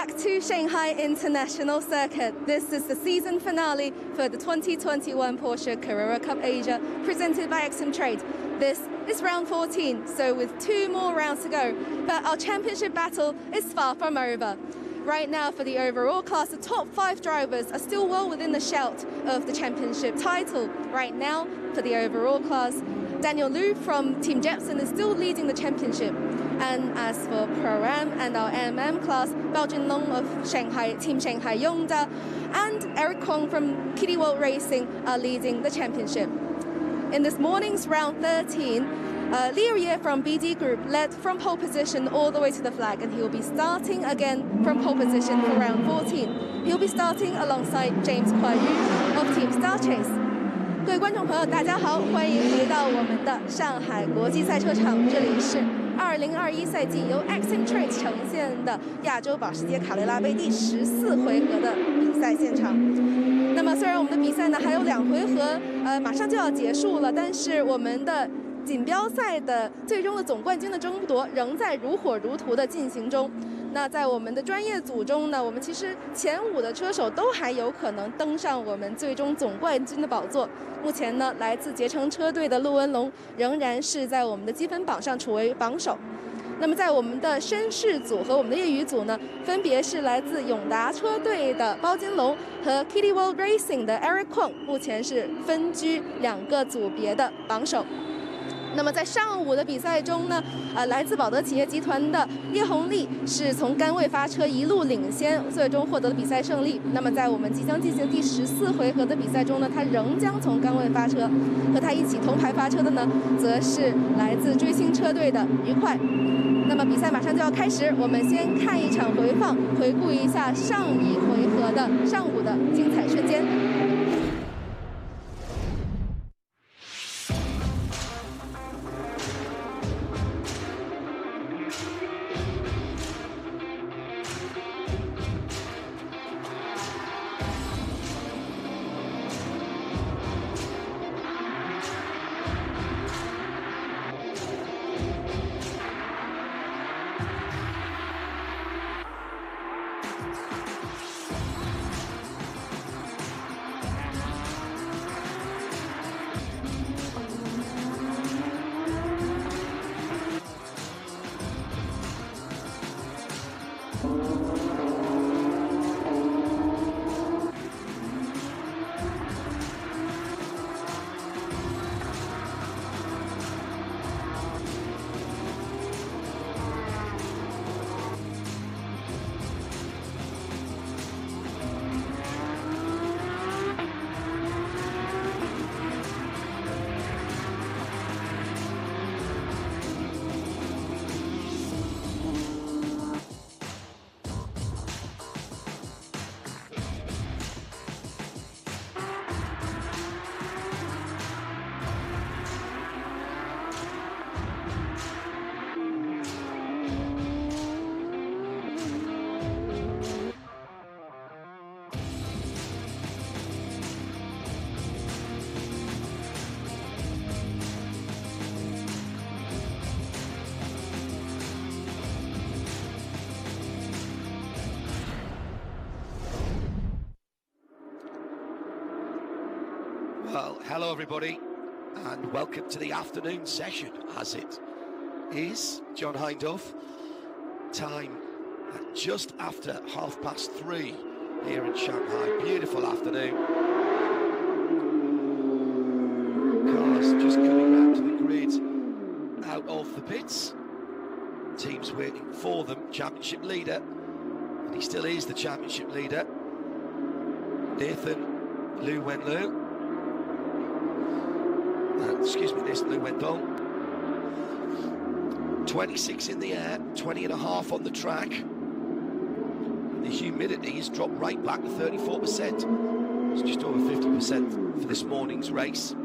back to Shanghai International Circuit. This is the season finale for the 2021 Porsche Carrera Cup Asia, presented by XM Trade. This is round 14, so with 2 more rounds to go. But our championship battle is far from over. Right now, for the overall class, the top 5 drivers are still well within the shout of the championship title. Right now, for the overall class, Daniel Liu from Team Jepson is still leading the championship. And as for Pro-Am and our MM class, Bao Junlong of Shanghai, Team Shanghai Yongda, and Eric Kwong from Kitty World Racing are leading the championship. In this morning's round 13, Liu Ye from BD Group led from pole position all the way to the flag, and he will be starting again from pole position for round 14. He'll be starting alongside James Kuai Yu of Team Star Chase. 各位观众朋友，大家好，欢迎回到我们的上海国际赛车场，这里是2021赛季由 XM Trade 呈现的亚洲保时捷卡雷拉杯第14回合的比赛现场。那么，虽然我们的比赛呢还有2回合，马上就要结束了，但是我们的锦标赛的最终的总冠军的争夺仍在如火如荼的进行中。那在我们的专业组中呢，我们其实前5的车手都还有可能登上我们最终总冠军的宝座。目前呢，来自捷成车队的陆文龙仍然是在我们的积分榜上处为榜首。那么在我们的绅士组和我们的业余组呢，分别是来自永达车队的包金龙和 Kitty World Racing 的 Eric Kwong， 目前是分居2个组别的榜首。那么在上午的比赛中呢，来自保德企业集团的叶红丽是从杆位发车一路领先，最终获得了比赛胜利。那么在我们即将进行第14回合的比赛中呢，他仍将从杆位发车，和他一起同排发车的呢，则是来自追星车队的愉快。那么比赛马上就要开始，我们先看一场回放，回顾一下上一回合的上午的精彩瞬间。Well, hello everybody, and welcome to the afternoon session, as it is John Hindhaugh. Time at just after 3:30 here in Shanghai. Beautiful afternoon. Cars just coming round to the grid, out of the pits. Teams waiting for them. Championship leader, and he still is the championship leader, Nathan Liu Wenlu. Excuse me, Nathan Liu Wendong. 26 in the air, 20.5 on the track. The humidity has dropped right back to 34%. It's just over 50% for this morning's race.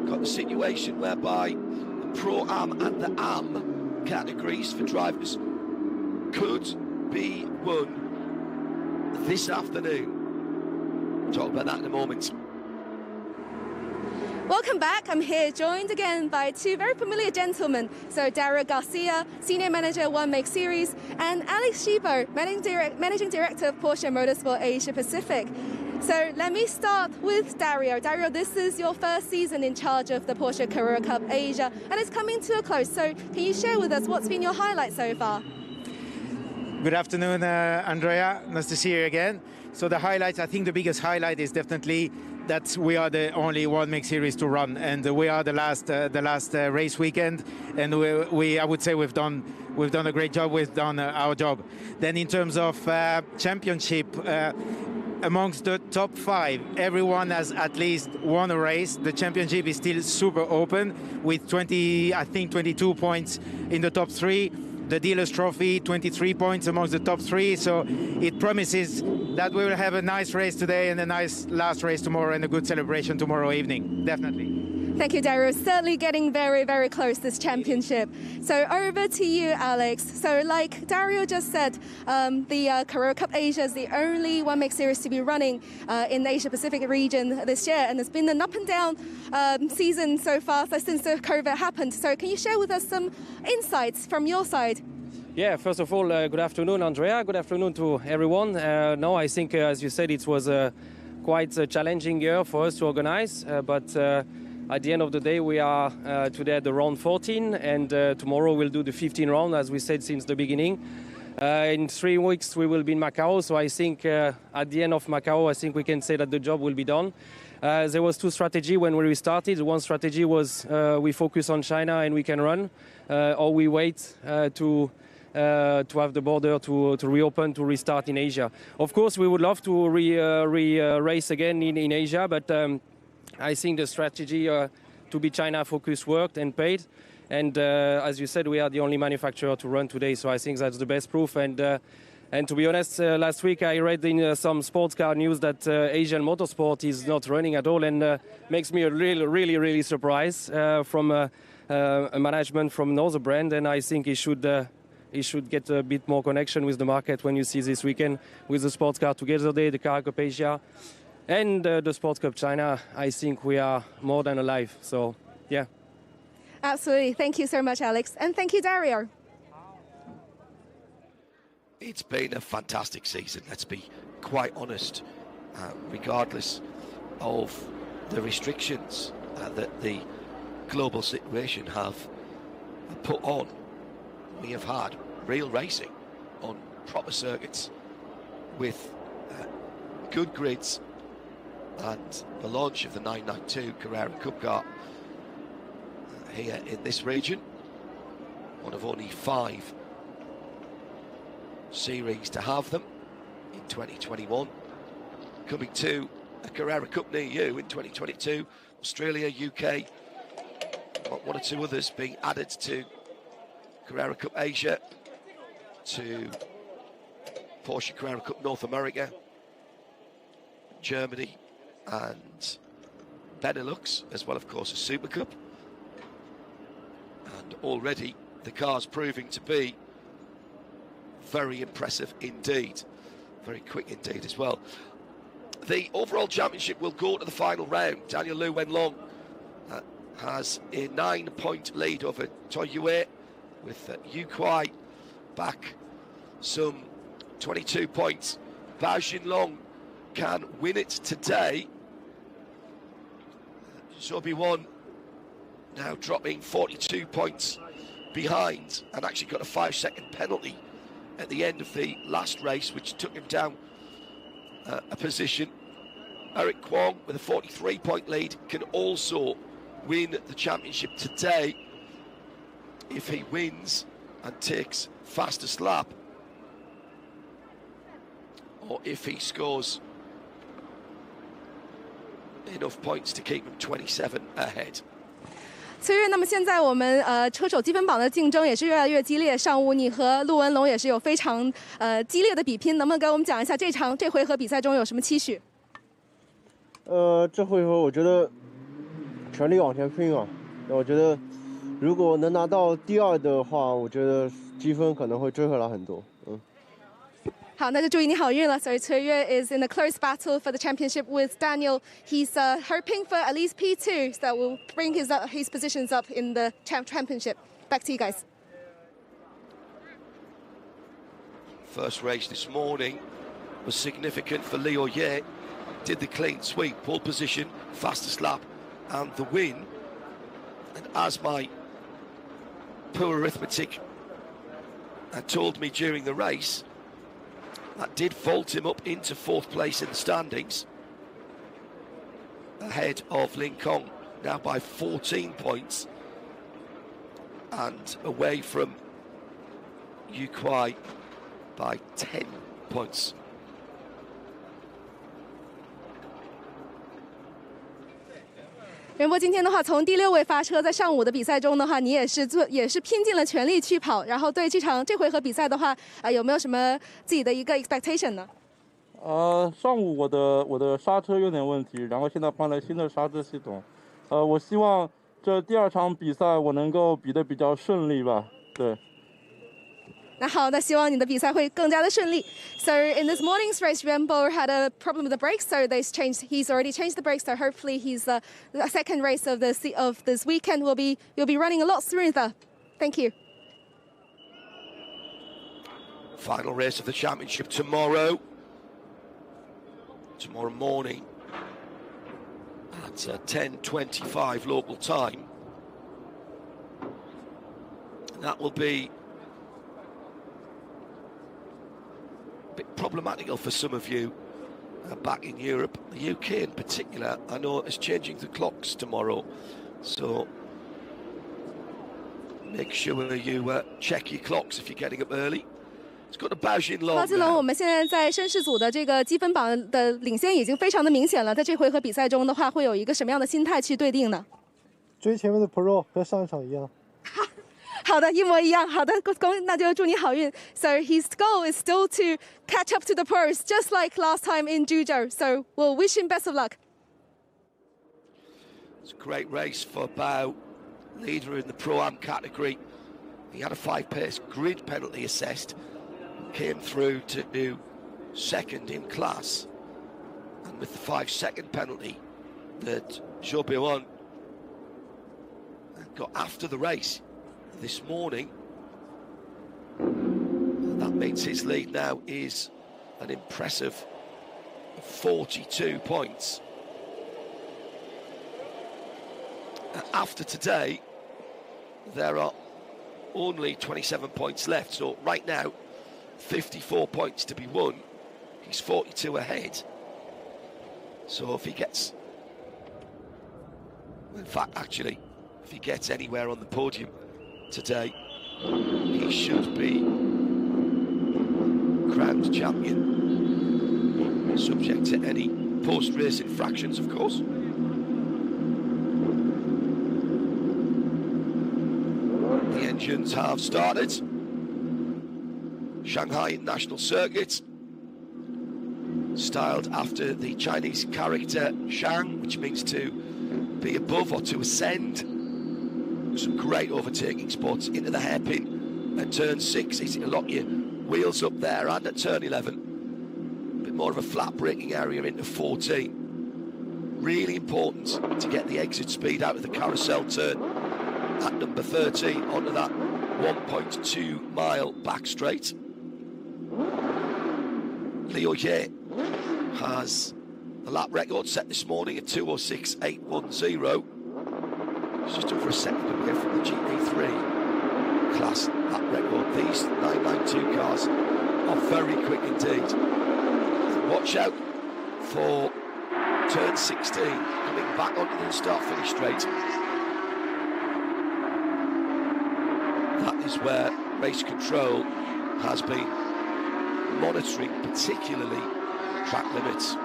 Got the situation whereby the Pro-Am and the Am categories for drivers could be won this afternoon. Talk about that in a moment. Welcome back. I'm here joined again by two very familiar gentlemen. So Dario Garcia, Senior Manager One Make Series, and Alex Shibo, Managing Director of Porsche Motorsport Asia Pacific. So let me start with Dario. Dario, this is your first season in charge of the Porsche Carrera Cup Asia, and it's coming to a close. So can you share with us what's been your highlight so far? Good afternoon, Andrea. Nice to see you again. So the highlights, I think the biggest highlight is definitely that we are the only One Make Series to run, and we are the last race weekend, and I would say we've done a great job. We've done our job. Then in terms of championship, amongst the top 5, everyone has at least won a race. The championship is still super open with 22 points in the top 3. The Dealer's Trophy, 23 points amongst the top 3. So it promises that we will have a nice race today and a nice last race tomorrow and a good celebration tomorrow evening, definitely. Thank you, Dario. Certainly getting very, very close, this championship. So over to you, Alex. So like Dario just said, the Carrera Cup Asia is the only One Make Series to be running in the Asia Pacific region this year. And it's been an up and down season so far since the COVID happened. So can you share with us some insights from your side? Yeah, first of all, good afternoon, Andrea. Good afternoon to everyone. No, I think, as you said, it was quite a challenging year for us to organize. But at the end of the day, we are today at the round 14, and tomorrow we'll do the 15 round, as we said since the beginning. In 3 weeks, we will be in Macau. So I think at the end of Macau, I think we can say that the job will be done. There was 2 strategies when we restarted. One strategy was we focus on China and we can run, or we wait to have the border to reopen, to restart in Asia. Of course, we would love to race again in Asia, but I think the strategy to be China-focused worked and paid. And as you said, we are the only manufacturer to run today, so I think that's the best proof. And to be honest, last week I read in some sports car news that Asian motorsport is not running at all, and makes me really surprised from a management from another brand. And I think he should get a bit more connection with the market when you see this weekend with the Sports Car Together Day, the Carrera Cup Asia, and the Sports Cup China. I think we are more than alive. So, yeah. Absolutely. Thank you so much, Alex. And thank you, Dario. It's been a fantastic season, let's be quite honest, regardless of the restrictions that the global situation have put on. We have had real racing on proper circuits with good grids, and the launch of the 992 Carrera Cup car here in this region, one of only 5 series to have them in 2021, coming to a Carrera Cup near you in 2022, Australia, UK, one or 2 others being added to Carrera Cup Asia, to Porsche Carrera Cup North America, Germany and Benelux, as well of course as Super Cup. And already the car's proving to be very impressive indeed, very quick indeed as well. The overall championship will go to the final round. Daniel Liu Wenlong has a 9-point lead over Toi Yue, with Yu Kuai back some 22 points. Bao Xinlong can win it today. Zhou Biwan now dropping 42 points behind, and actually got a 5-second penalty at the end of the last race, which took him down a position. Eric Kwong with a 43-point lead can also win the championship today if he wins and takes fastest lap, or if he scores enough points to keep him 27 ahead. 崔瑞，那么现在我们车手积分榜的竞争也是越来越激烈。上午你和陆文龙也是有非常激烈的比拼，能不能给我们讲一下这回合比赛中有什么期许？这回合我觉得全力往前拼啊！我觉得如果能拿到第2的话，我觉得积分可能会追回来很多。好，那就祝你好运了。So Tuyue is in a close battle for the championship with Daniel. He's hoping for at least P2, so that will bring his positions up in the championship. Back to you guys. First race this morning was significant for Liu Ye. Did the clean sweep, pole position, fastest lap, and the win. And as my poor arithmetic had told me during the race, that did vault him up into 4th place in the standings, ahead of Lin Kong, now by 14 points, and away from Yu Kuai by 10 points. 任波今天的话，从第6位发车，在上午的比赛中的话，你也是拼尽了全力去跑。然后对这回合比赛的话，有没有什么自己的一个 expectation 呢？上午我的刹车有点问题，然后现在换了新的刹车系统。我希望这第2场比赛我能够比得比较顺利吧。对。 那好，那希望你的比赛会更加的顺利。So in this morning's race, Renbo had a problem with the brakes, so he's already changed the brakes. So hopefully the second race of this weekend will be running a lot smoother. Thank you. Final race of the championship tomorrow morning at 10:25 local time. And that will be bit problematical for some of you back in Europe. The UK in particular, I know, is changing the clocks tomorrow, so make sure you check your clocks if you're getting up early. It's got a Baojin long. 高继龙，我们现在在绅士组的这个积分榜的领先已经非常的明显了。在这回合比赛中的话，会有一个什么样的心态去对定呢？追前面的 Pro 和上一场一样。好的，一模一样。好的，那就祝你好运。So his goal is still to catch up to the pros, just like last time in Zhuzhou. So we'll wish him best of luck. It's a great race for Bao, leader in the Pro-Am category. He had a 5-pace grid penalty assessed, came through to do 2nd in class, and with the 5-second penalty that Zhou Biuan got after the race this morning, that means his lead now is an impressive 42 points. After today, there are only 27 points left, so right now 54 points to be won. He's 42 ahead, so if he gets, in fact actually, if he gets anywhere on the podium today, he should be crowned champion, subject to any post-race infractions, of course. The engines have started. Shanghai National Circuit, styled after the Chinese character Shang, which means to be above or to ascend. Some great overtaking spots into the hairpin at turn 6, easy to lock your wheels up there, and at turn 11 a bit more of a flat braking area into 14. Really important to get the exit speed out of the carousel turn at number 13 onto that 1.2 mile back straight. Liu Ye has the lap record set this morning at 2:06.810. Just over a second away from the GT3 class lap record. These 992 cars are very quick indeed. And watch out for turn 16, coming back onto the start-finish straight. That is where race control has been monitoring particularly track limits.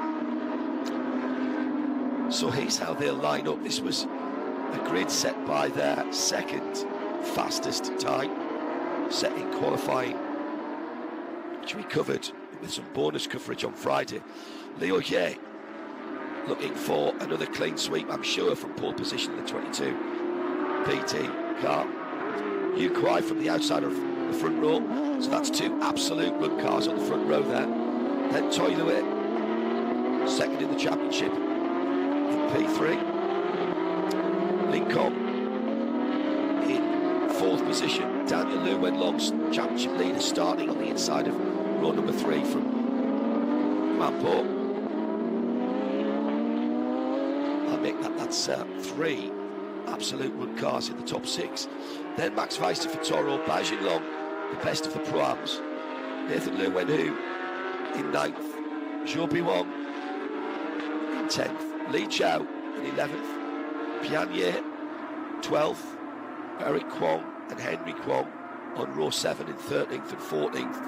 So here's how they'll line up. This was a grid set by their 2nd fastest time, set in qualifying, which we covered with some bonus coverage on Friday. Liu Ye looking for another clean sweep, I'm sure, from pole position in the 22 PT car. Yu Kuai from the outside of the front row. So that's two absolute run cars on the front row there. Then Toy Louis, second in the championship in P3. Lincoln in fourth position. Daniel Liu Wenlong's championship leader starting on the inside of row number 3 from Mampo. I make that's 3 absolute run cars in the top 6. Then Max Weister for Toro, Bai Jinlong, the best of the Pro-Ams. Nathan Liu Wenhu in 9th, Zhou Biwang in 10th, Li Chao in 11th, Pian Ye 12th, Eric Kwong and Henry Kwong on row 7 in 13th and 14th.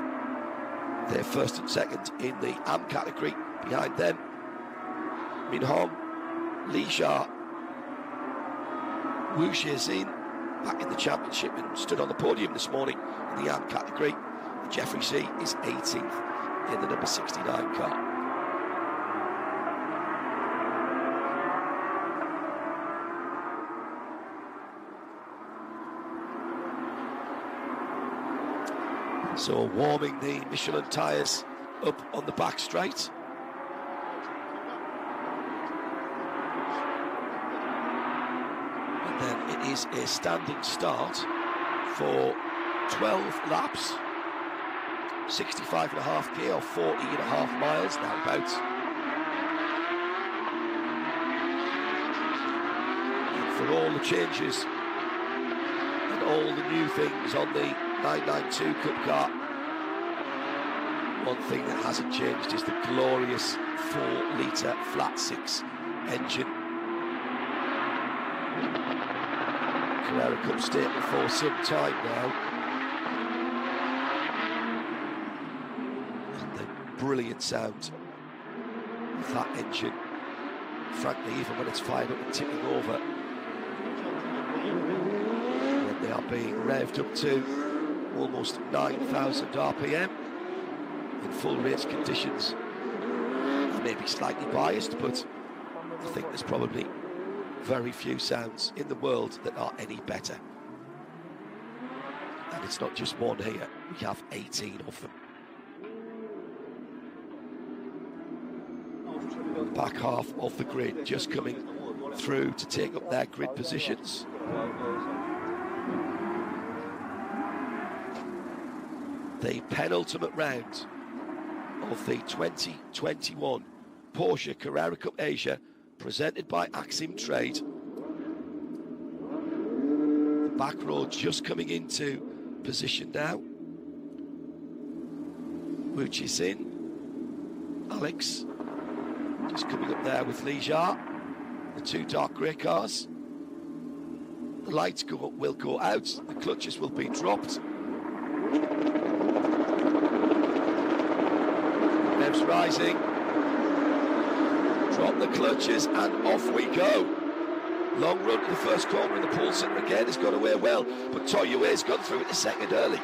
They're first and second in the AM category. Behind them, Min Hong, Li Xia, Wu Xiezin back in the championship and stood on the podium this morning in the AM category. And Jeffrey C is 18th in the number 69 car. So warming the Michelin tyres up on the back straight. And then it is a standing start for 12 laps, 65.5k or 40.5 miles now about. And for all the changes and all the new things on the 992 Cup car, one thing that hasn't changed is the glorious 4-litre flat 6 engine. Carrera Cup statement for some time now. And the brilliant sound of that engine, frankly, even when it's fired up and ticking over, when they are being revved up to almost 9,000 RPM in full race conditions. I may be slightly biased, but I think there's probably very few sounds in the world that are any better. And it's not just one here, we have 18 of them. Back half of the grid just coming through to take up their grid positions. The penultimate round of the 2021 Porsche Carrera Cup Asia, presented by Axim Trade. The back row just coming into position now. Wu Qixin, Alex, just coming up there with Li Xia, the two dark grey cars. The lights will go out, the clutches will be dropped. Revs rising, drop the clutches and off we go. Long run to the first corner in the pole centre again has got away well, but Toyue's gone through it the second early.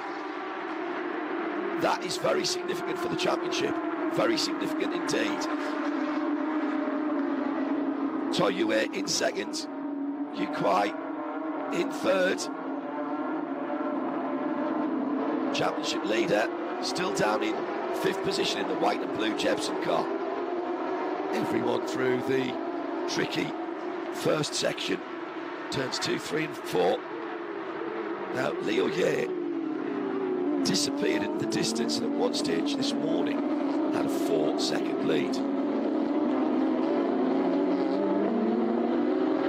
That is very significant for the championship, very significant indeed. Toyue in second, Yu Kuai in third. Championship leader still down in 5th position in the white and blue Jebsen car. Everyone through the tricky first section, turns 2, 3 and 4. Now Liu Ye disappeared in the distance and at one stage this morning had a 4-second lead.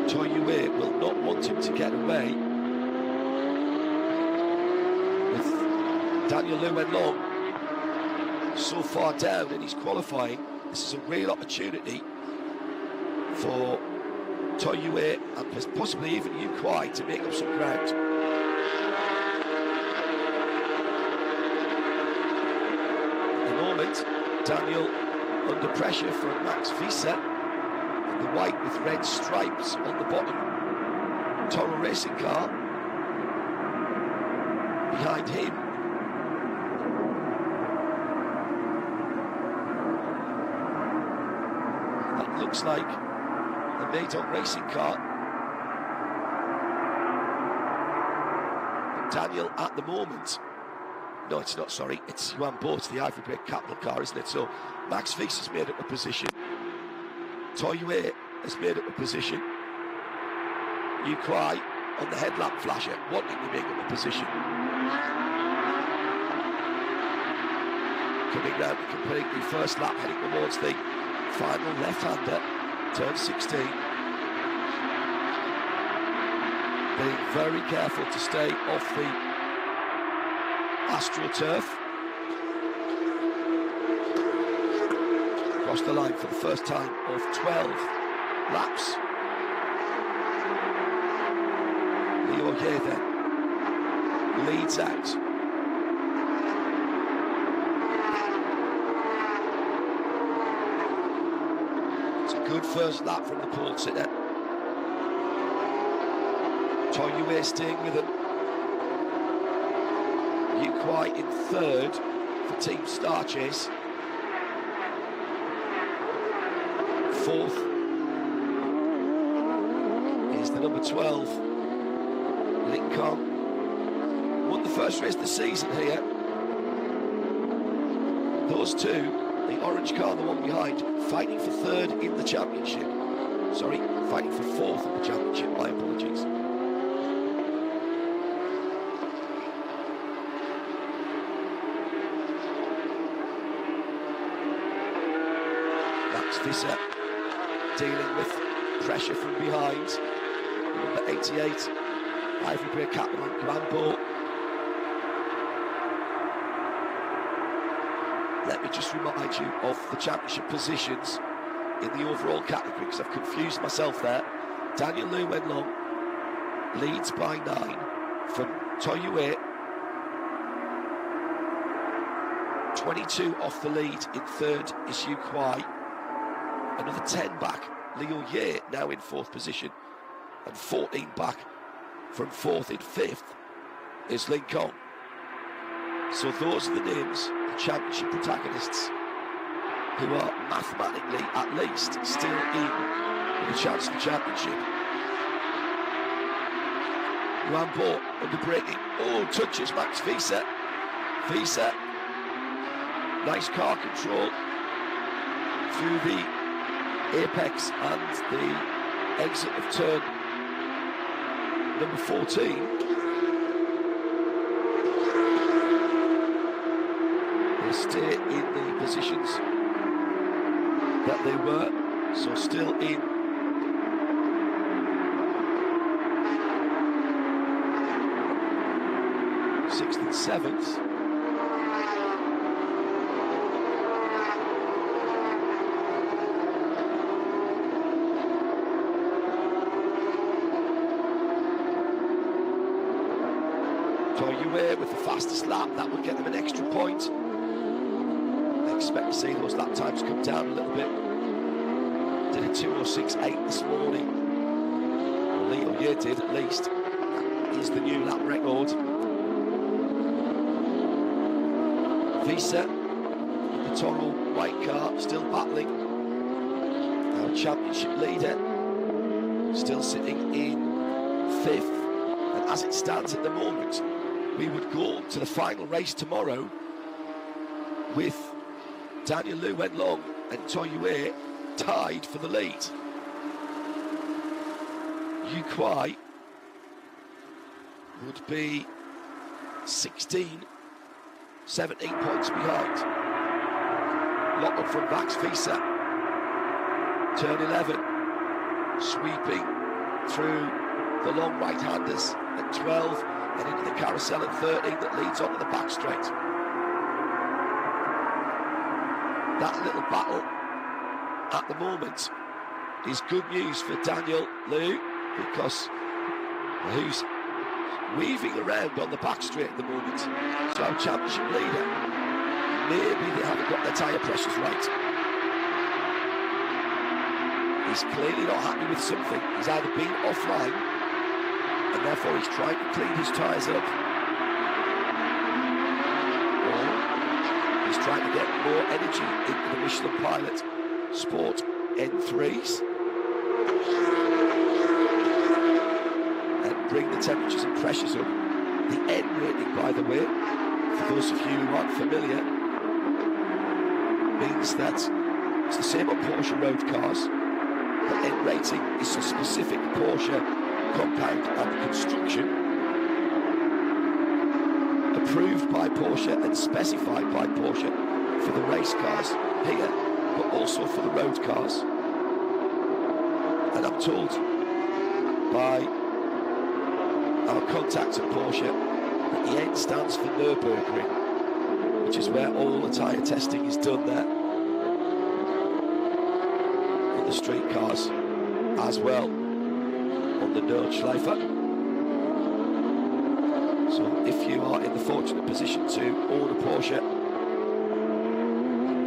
Toyue will not want him to get away with Daniel Liu Wenlong so far down in his qualifying. This is a real opportunity for Toyue and possibly even Yu Kuai to make up some ground. At the moment, Daniel under pressure from Max Weister in the white with red stripes on the bottom Toro racing car. Behind him, that looks like the Meidong racing car. But Daniel at the moment No, it's not, sorry. It's Yuan Bo, the Ivory Break capital car, isn't it? So Max Vies has made up a position. Toyue has made up a position. Yu Kuai on the headlamp flasher, wanting to make up a position. Coming round and completing the first lap, heading towards the final left-hander, turn 16. Being very careful to stay off the AstroTurf. Across the line for the first time of 12 laps. Liu Ye then leads out. It's a good first lap from the pole sitter. Toyue staying with him. Yu Kuai in third for Team Star Chase. Fourth is the number 12, Lin Kong. Won the first race of the season here. Those two, the orange car, the one behind, fighting for third in the championship. Sorry, fighting for fourth in the championship, my apologies. Max Vies dealing with pressure from behind. Number 88, Ivory Break captain Yuan Bo. Let me just remind you of the championship positions in the overall category, because I've confused myself there. Daniel Liu Wenlong leads by 9 from Toyue. 22 off the lead in third is Yu Kuai. Another 10 back, Liu Ye now in fourth position, and 14 back from fourth in fifth is Lin Kong. So those are the names, the championship protagonists, who are mathematically, at least, still in with a chance for championship. Yuan Bo under braking. Oh, touches Max Vies. Vies, nice car control through the apex and the exit of turn number 14. They stay in the positions that they were, so still in sixth and seventh. Toyue with the fastest lap, that would get them an extra point. I expect to see those lap times come down a little bit. Did a 2:06.8 this morning. Well, Liu Ye did at least. That is the new lap record. Vies, the Toro white car, still battling. Our championship leader, still sitting in fifth. And as it stands at the moment, we would go to the final race tomorrow with Daniel Liu Wenlong and Toyue tied for the lead. Yu Kuai would be 17 points behind. Lock up from Max Vies. Turn 11, sweeping through the long right-handers at 12 and into the carousel at 13 that leads onto the back straight. That little battle at the moment is good news for Daniel Liu, because who's weaving around on the back straight at the moment. So our championship leader, maybe they haven't got their tyre pressures right. He's clearly not happy with something. He's either been offline, and therefore he's trying to clean his tyres up, or he's trying to get more energy into the Michelin Pilot Sport N3s and bring the temperatures and pressures up. The N rating, by the way, for those of you who aren't familiar, means that it's the same on Porsche road cars. The N rating is a specific Porsche compound and construction approved by Porsche and specified by Porsche for the race cars here, but also for the road cars. And I'm told by our contacts at Porsche that the N stands for Nürburgring, which is where all the tyre testing is done there on the street cars as well on the Nordschleife. So if you are in the fortunate position to own a Porsche,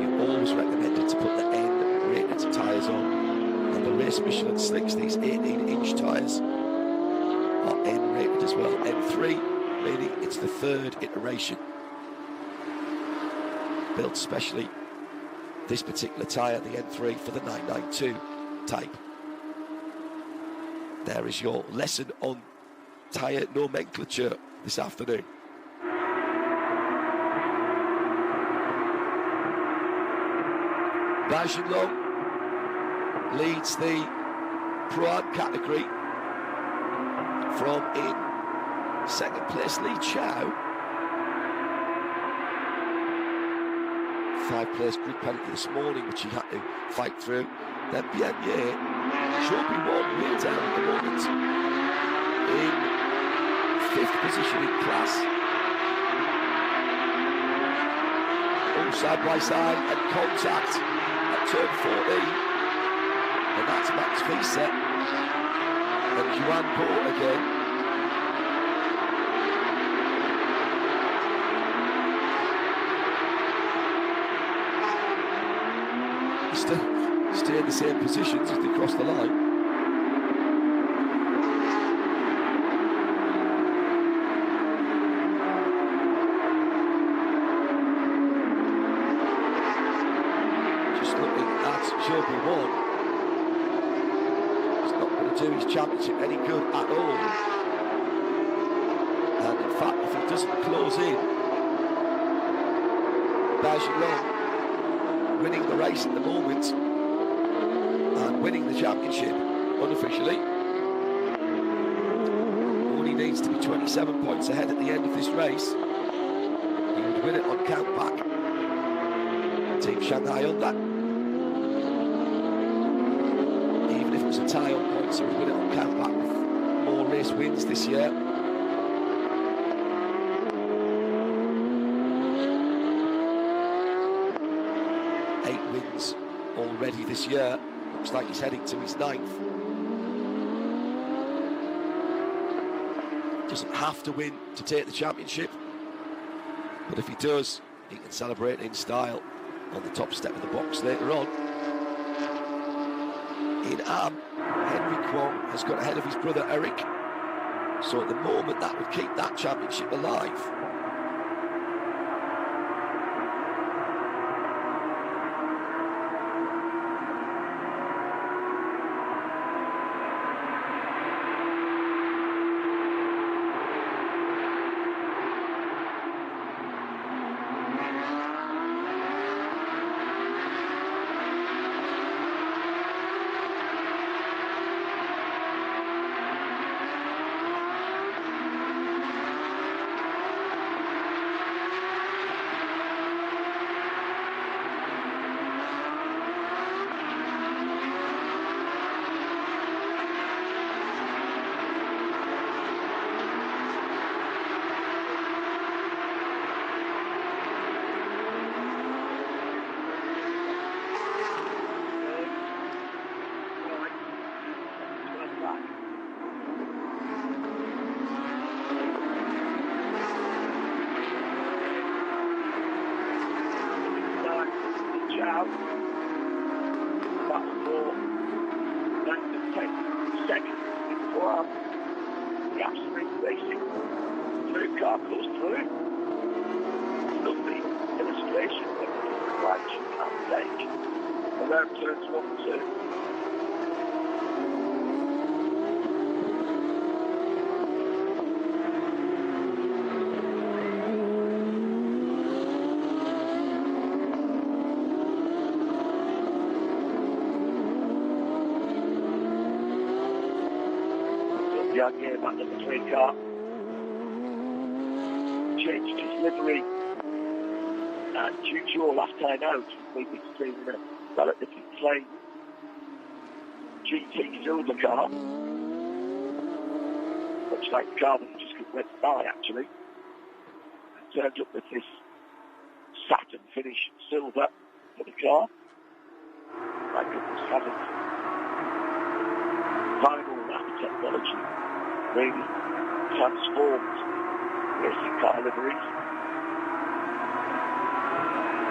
you always recommended to put the N rated tyres on. And the Race Michelin slicks, these 18-inch tyres, are N rated as well. N3, meaning it's the third iteration. Built specially, this particular tyre, the N3, for the 992 type. There is your lesson on tyre nomenclature this afternoon. Bagenlong leads the Pro-Am category from in second place Li Chao. 5 place grid penalty this morning, which he had to fight through. Then Bianye should be one way down at the moment in 5th position in class. All side by side and contact at turn 14. And that's Max Wiese and Juan Bo again. Stay in the same positions as they cross the line. Just looking at Joby 1. It's not going to do his championship any good at all. And in fact, if he doesn't close in, Bagenlong winning the race at the moment and winning the championship unofficially. Only needs to be 27 points ahead at the end of this race. He would win it on count back. Team Shanghai on that. Even if it was a tie on points, he would win it on count back with more race wins this year. Already this year, looks like he's heading to his 9th. Doesn't have to win to take the championship, but if he does, he can celebrate in style on the top step of the box later on. In Am, Henry Kwong has got ahead of his brother Eric, so at the moment that would keep that championship alive. Xiang back in the 3 car. Changed his livery. And due to your last time out, we've been seeing a relatively plain GT silver car. Looks like the car that just went by actually. And turned up with this satin finish silver for the car. My goodness, hasn't final lap technology really transformed racing car liveries.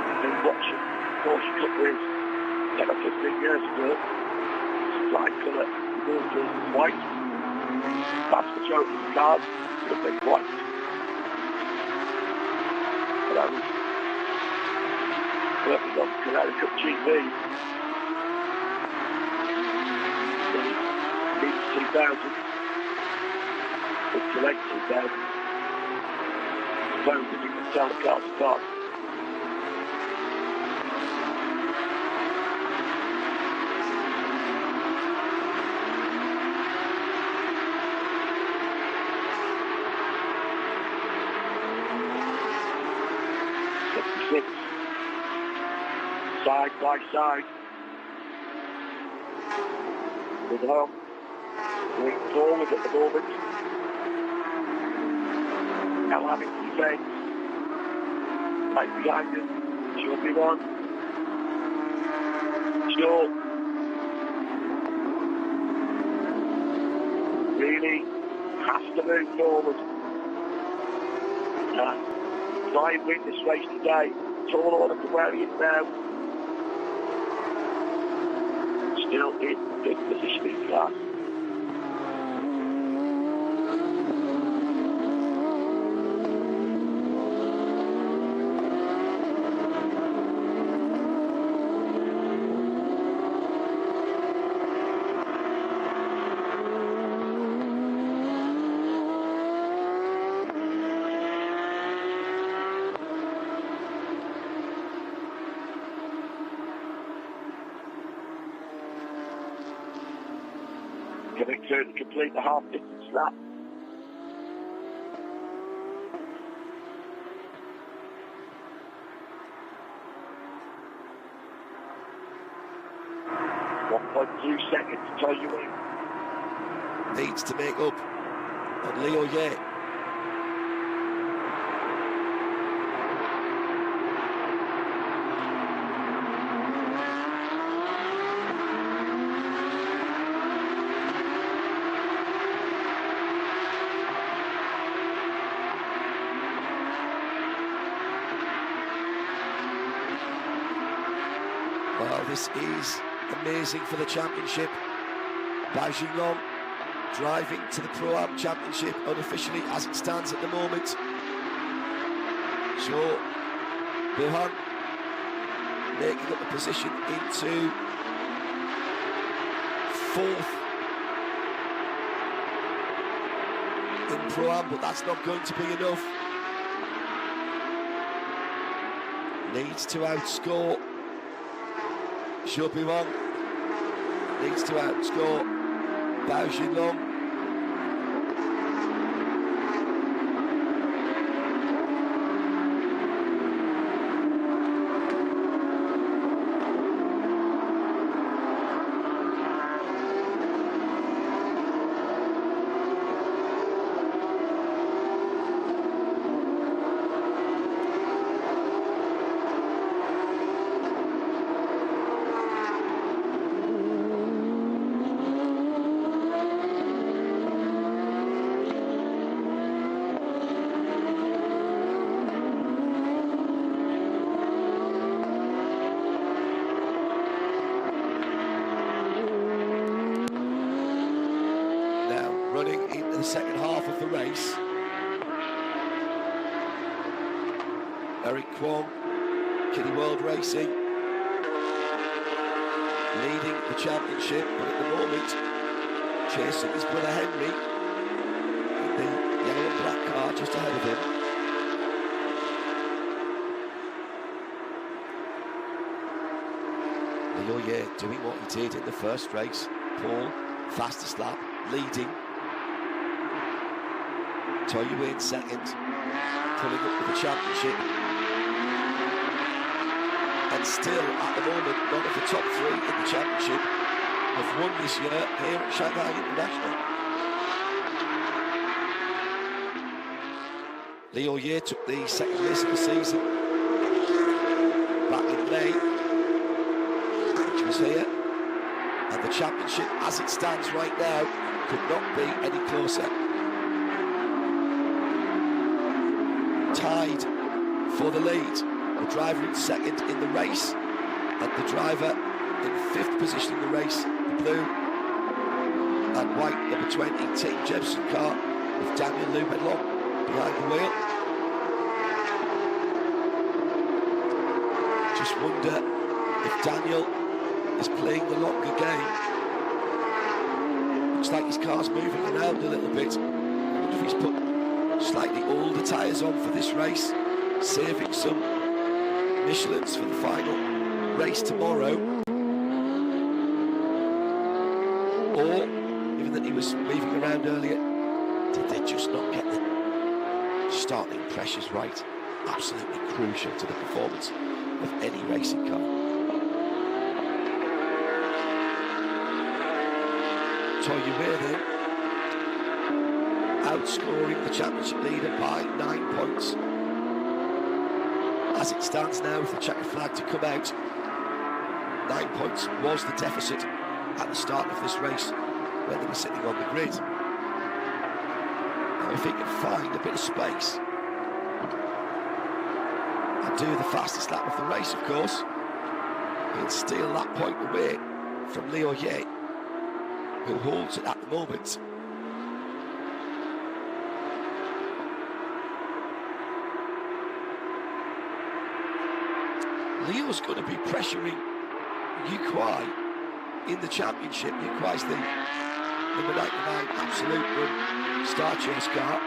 I've been watching Porsche Cup Race 10 or 15 years ago. Supply colour, blue and white. Vast majority of the cars would have been white. But I was working on Carrera Cup GP in 2000 up to late 2000. I suppose that you can tell the cars apart. Side by side. With home. Going forward at the moment. Now having defense. Right behind him. She'll be one. She'll really has to move forward. Try and win this race today. Tall order to where he is now. Still in good position in class. Coming through to complete the half-distance lap. .2 seconds to tell you in. Needs to make up on Leo Ye. Well, this is amazing for the championship. Bao Xinlong driving to the Pro-Am Championship unofficially as it stands at the moment. So, Bilhan making up the position into 4th in Pro-Am, but that's not going to be enough. Needs to outscore Zhou Biwang, needs to outscore Bao Xinlong. Running into the second half of the race. Eric Kwong, Kiddie World Racing, leading the championship, but at the moment chasing his brother Henry in the yellow and black car just ahead of him. Leo Ye doing what he did in the first race. Paul, fastest lap, leading. Toya Wayne second, pulling up with the championship. And still, at the moment, none of the top three in the championship have won this year here at Shanghai International. Liu Ye took the second race of the season back in May, which was here. And the championship, as it stands right now, could not be any closer. Tied for the lead. The driver in second in the race, and the driver in fifth position in the race, the blue and white number 20 Team Jebsen car with Daniel Lumedlong behind the wheel. Just wonder if Daniel is playing the longer game. Looks like his car's moving around a little bit. I wonder if he's put slightly older tyres on for this race, saving some Michelin's for the final race tomorrow, or given that he was moving around earlier, did they just not get the starting pressures right? Absolutely crucial to the performance of any racing car. Toya Wayne then outscoring the championship leader by 9 points. As it stands now, with the checker flag to come out, 9 points was the deficit at the start of this race when they were sitting on the grid. Now, if he can find a bit of space and do the fastest lap of the race, of course, he'll steal that point away from Liu Ye, who holds it at the moment. Leo's going to be pressuring Yu Kuai in the championship. Yu Kuai's the number 99 Absolute Run Star Chase car.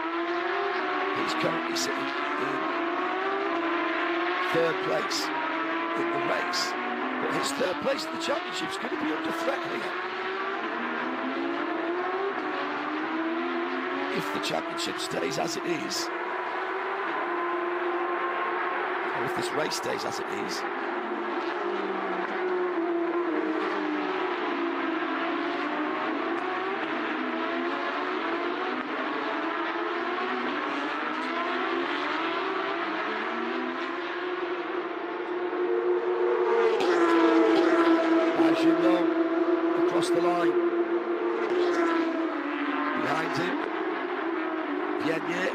He's currently sitting in third place in the race. But his third place in the championship is going to be under threat here. If the championship stays as it is, or if this race stays as it is, as you know, across the line, behind him, Pienye,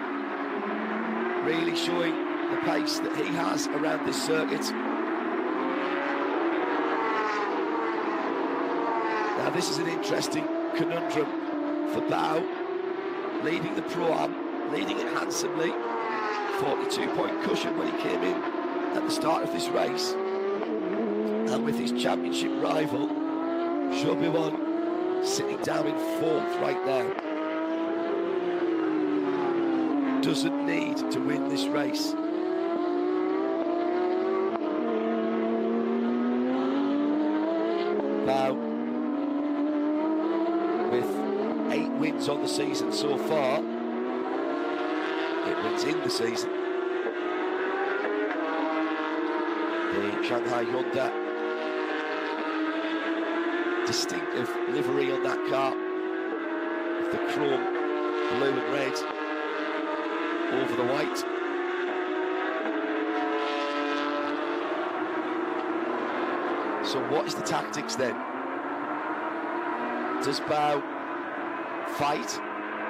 really showing the pace that he has around this circuit. Now this is an interesting conundrum for Bao, leading the Pro-Am, leading it handsomely, 42-point cushion when he came in at the start of this race, and with his championship rival, Jobiwan, sitting down in fourth right now. Doesn't need to win this race. Now, with 8 wins on the season so far, 8 wins in the season, the Shanghai Honda distinctive livery on that car, with the chrome, blue and red over the white. So what is the tactics then? Does Bao fight?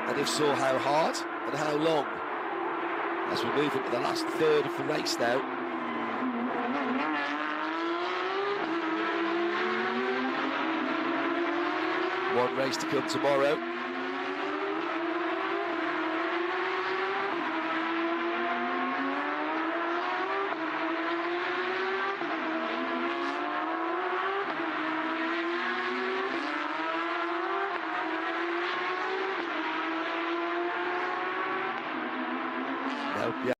And if so, how hard and how long? As we move into the last third of the race now. One race to come tomorrow. Yeah.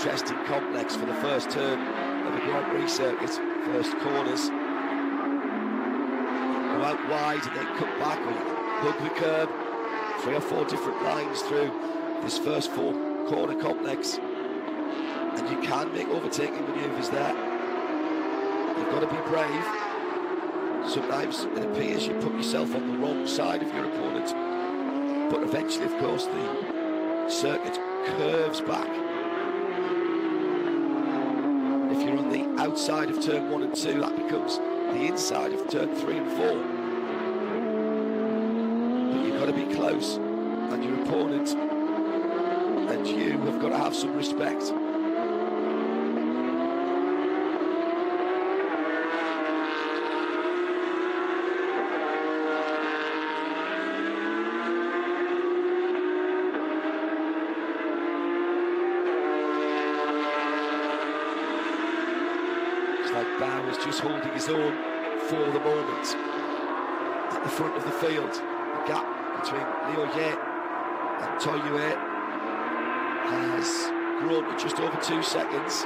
interesting complex for the first turn of the Grand Prix circuit, first corners. Go out wide and then cut back or hug the curb. 3 or 4 different lines through this first 4 corner complex. And you can make overtaking manoeuvres there. You've got to be brave. Sometimes it appears you put yourself on the wrong side of your opponent, but eventually, of course, the circuit curves back. If you're on the outside of turn 1 and 2, that becomes the inside of turn 3 and 4. But you've got to be close, and your opponent and you have got to have some respect. Just holding his own for the moment at the front of the field. The gap between Liu Ye and Toy Yue has grown to just over 2 seconds.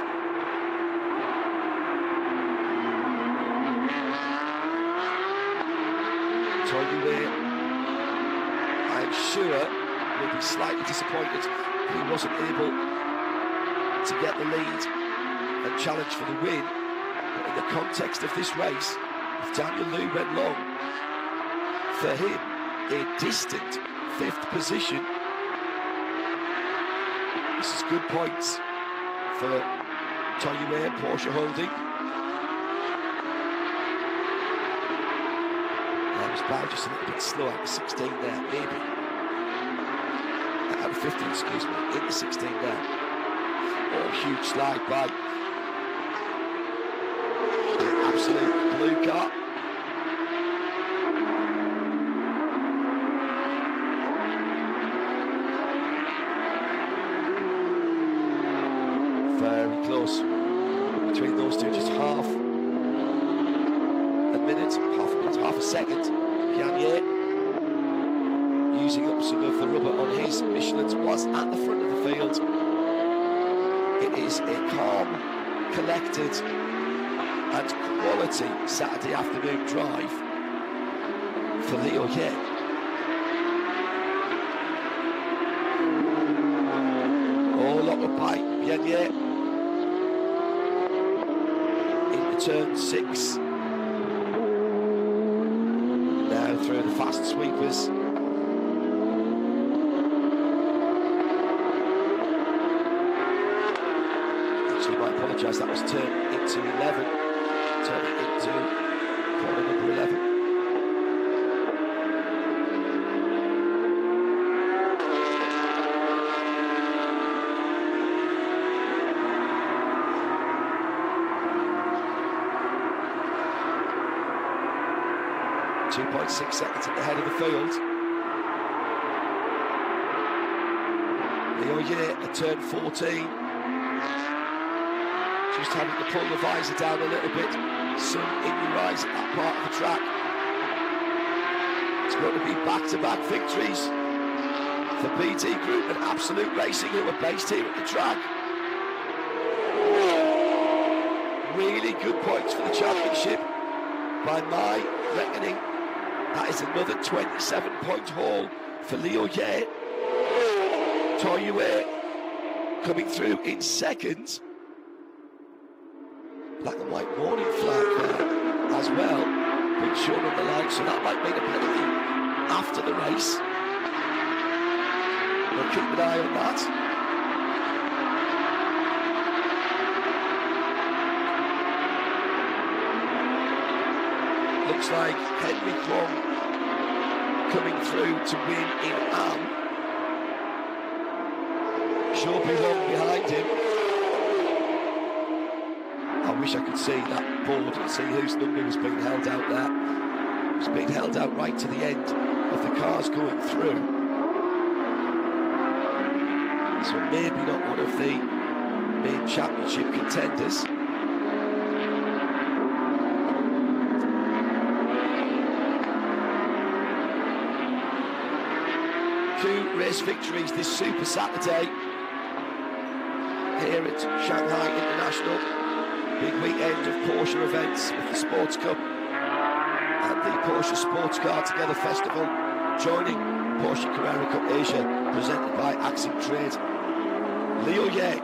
Toy Yue, I'm sure, will be slightly disappointed he wasn't able to get the lead and challenge for the win. In the context of this race, if Daniel Liu went long, for him, a distant 5th position. This is good points for Toyue and Porsche Holding. That was Bao just a little bit slow out of 16 there, maybe. Out of 15, excuse me, into 16 there. Oh, huge slide by. Absolute blue car. Very close between those two, just half a minute, half a second. Pianier using up some of the rubber on his Michelin's was at the front of the field. It is a calm, collected and quality Saturday afternoon drive for Liu Ye. Oh, locked up by Pianier into turn 6. Now through the fast sweepers. Actually, I apologise, that was turn into 11. Turning into corner number 11. .6 seconds at the head of the field. Liu Ye at turn 14. Just having to pull the visor down a little bit. Sun in your eyes at that part of the track. It's going to be back-to-back victories for BT Group and Absolute Racing, who are based here at the track. Really good points for the championship. By my reckoning, that is another 27-point haul for Liu Ye. Toyue coming through in second. Black and white warning flag there as well, being shown on the line, so that might mean a penalty after the race. We'll keep an eye on that. Looks like Henry Kwong coming through to win in Am. Sure be wrong behind him. I wish I could see that board and see whose number was being held out there. It was being held out right to the end of the cars going through. So maybe not one of the main championship contenders. Two race victories this Super Saturday here at Shanghai International. Big weekend of Porsche events with the Sports Cup and the Porsche Sports Car Together Festival, joining Porsche Carrera Cup Asia, presented by Axim Trade. Leo Ye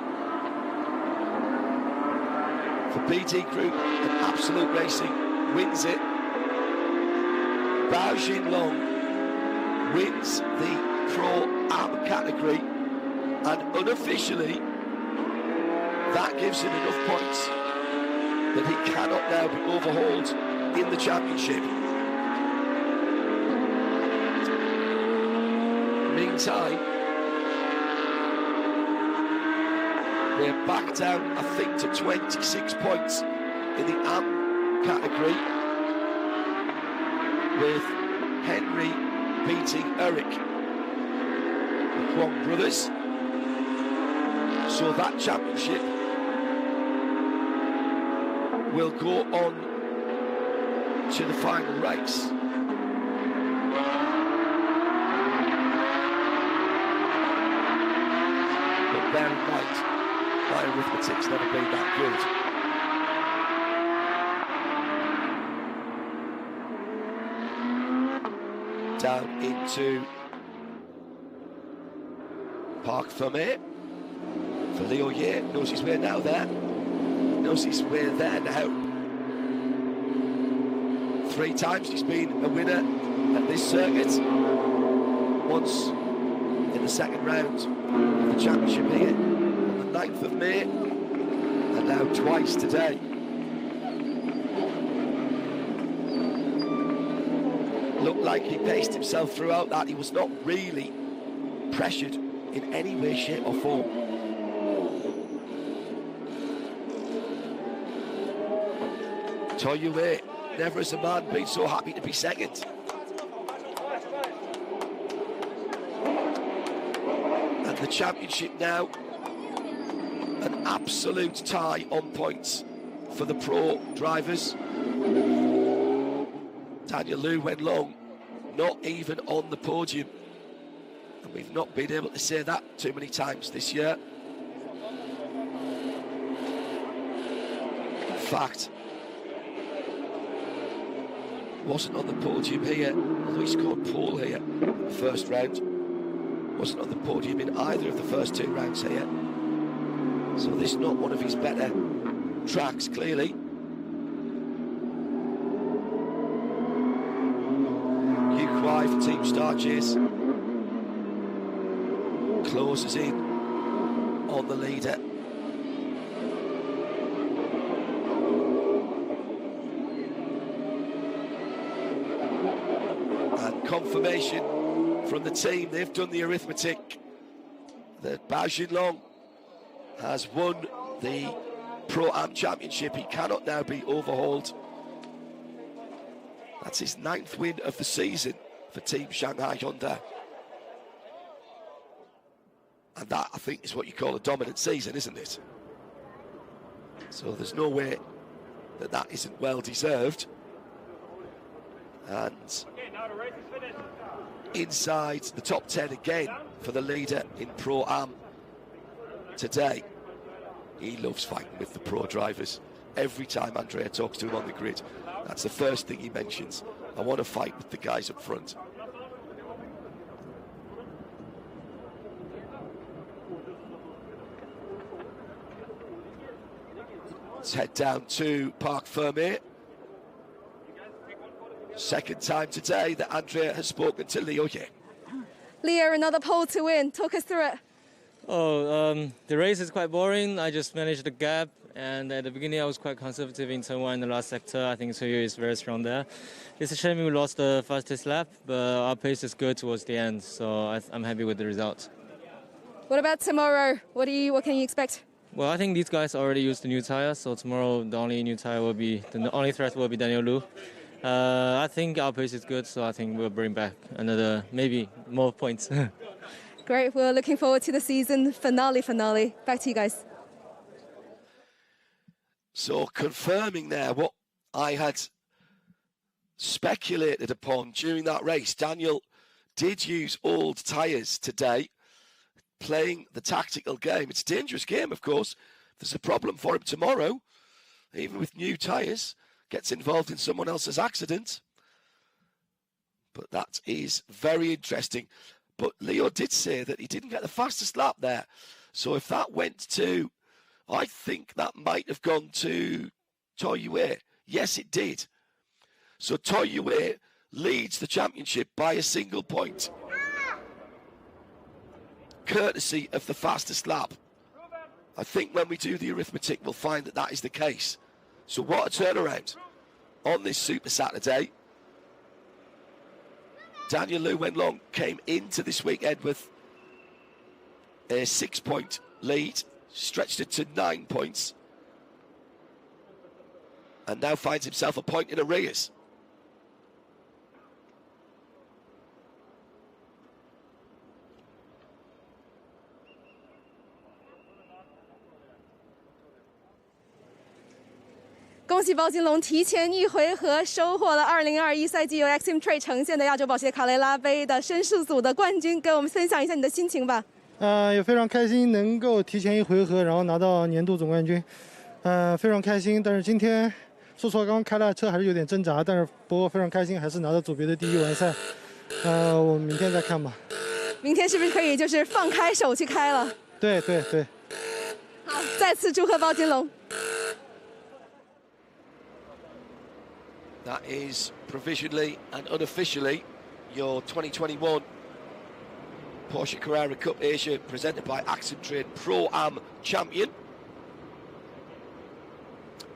for BT Group and Absolute Racing wins it. Bao Xinlong wins the Pro-Am category, and unofficially that gives him enough points that he cannot now be overhauled in the championship. Meantime, we're back down, I think, to 26 points in the AM category, with Henry beating Eric, the Kwong brothers. So that championship will go on to the final race. But bear in mind, my arithmetic's never been that good. Down into Parc Fermé for Leo Ye. Knows his way now there. Knows his way there now. 3 times he's been a winner at this circuit. Once in the second round of the championship here on the 9th of May, and now twice today. Looked like he paced himself throughout that. He was not really pressured in any way, shape or form. Toyue, never has a man been so happy to be second. And the championship now, an absolute tie on points for the pro drivers. Daniel Liu Wenlong not even on the podium, and we've not been able to say that too many times this year. In fact, wasn't on the podium here, although he scored pole here in the first round. Wasn't on the podium in either of the first 2 rounds here. So this is not one of his better tracks, clearly. Yu Kwai for Team Star Chase closes in on the leader. And confirmation from the team, they've done the arithmetic, that Bao Xinlong has won the Pro-Am Championship. He cannot now be overhauled. That's his 9th win of the season for Team Shanghai Honda. And that, I think, is what you call a dominant season, isn't it? So there's no way that that isn't well deserved. And inside the top 10 again for the leader in Pro-Am today. He loves fighting with the pro drivers. Every time Andrea talks to him on the grid, that's the first thing he mentions. I want to fight with the guys up front. Let's head down to Parc Fermé. Second time today that Andrea has spoken to Leo Ye. Leo, another pole to win. Talk us through it. The race is quite boring. I just managed the gap, and at the beginning I was quite conservative in turn 1 in the last sector. I think Soyu is very strong there. It's a shame we lost the fastest lap, but our pace is good towards the end, so I'm happy with the result. What about tomorrow? What can you expect? Well, I think these guys already used the new tire, so tomorrow the only new tire will be, the only threat will be Daniel Liu. I think our pace is good, so I think we'll bring back another, maybe more points. Great, we're looking forward to the season finale. Back to you guys. So confirming there what I had speculated upon during that race. Daniel did use old tyres today, playing the tactical game. It's a dangerous game, of course. If there's a problem for him tomorrow, even with new tyres, gets involved in someone else's accident. But that is very interesting. But Leo did say that he didn't get the fastest lap there. So if that went to, I think that might have gone to Toyue. Yes, it did. So Toyue leads the championship by a single point, courtesy of the fastest lap. I think when we do the arithmetic, we'll find that that is the case. So what a turnaround on this Super Saturday. Daniel Liu Wenlong came into this weekend with a 6-point lead, stretched it to 9 points, and now finds himself a point in arrears.恭喜包金龙提前一回合收获了2021赛季由 Exim Trade 呈现的亚洲保时捷卡雷拉杯的申诉组的冠军，给我们分享一下你的心情吧。也非常开心能够提前一回合，然后拿到年度总冠军，非常开心。但是今天说实话，刚刚开了车还是有点挣扎，但是不过非常开心，还是拿到组别的第1完赛。我们明天再看吧。明天是不是可以就是放开手去开了？对对对。好，再次祝贺包金龙。That is provisionally and unofficially your 2021 Porsche Carrera Cup Asia presented by Axon Trade Pro-Am champion.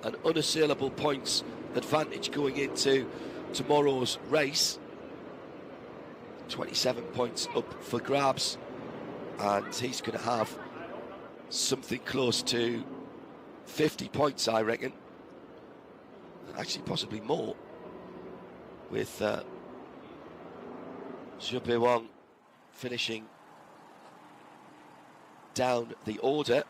An unassailable points advantage going into tomorrow's race. 27 points up for grabs, and he's going to have something close to 50 points, I reckon. Actually, possibly more, with Zhu Beiwang finishing down the order.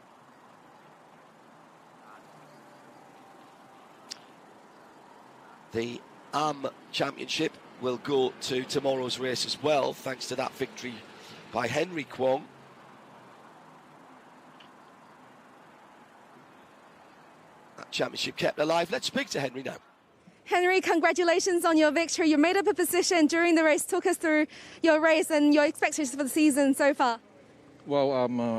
The AM Championship will go to tomorrow's race as well, thanks to that victory by Henry Kwong. That championship kept alive. Let's speak to Henry now. Henry, congratulations on your victory. You made up a position during the race. Talk us through your race and your expectations for the season so far. Well,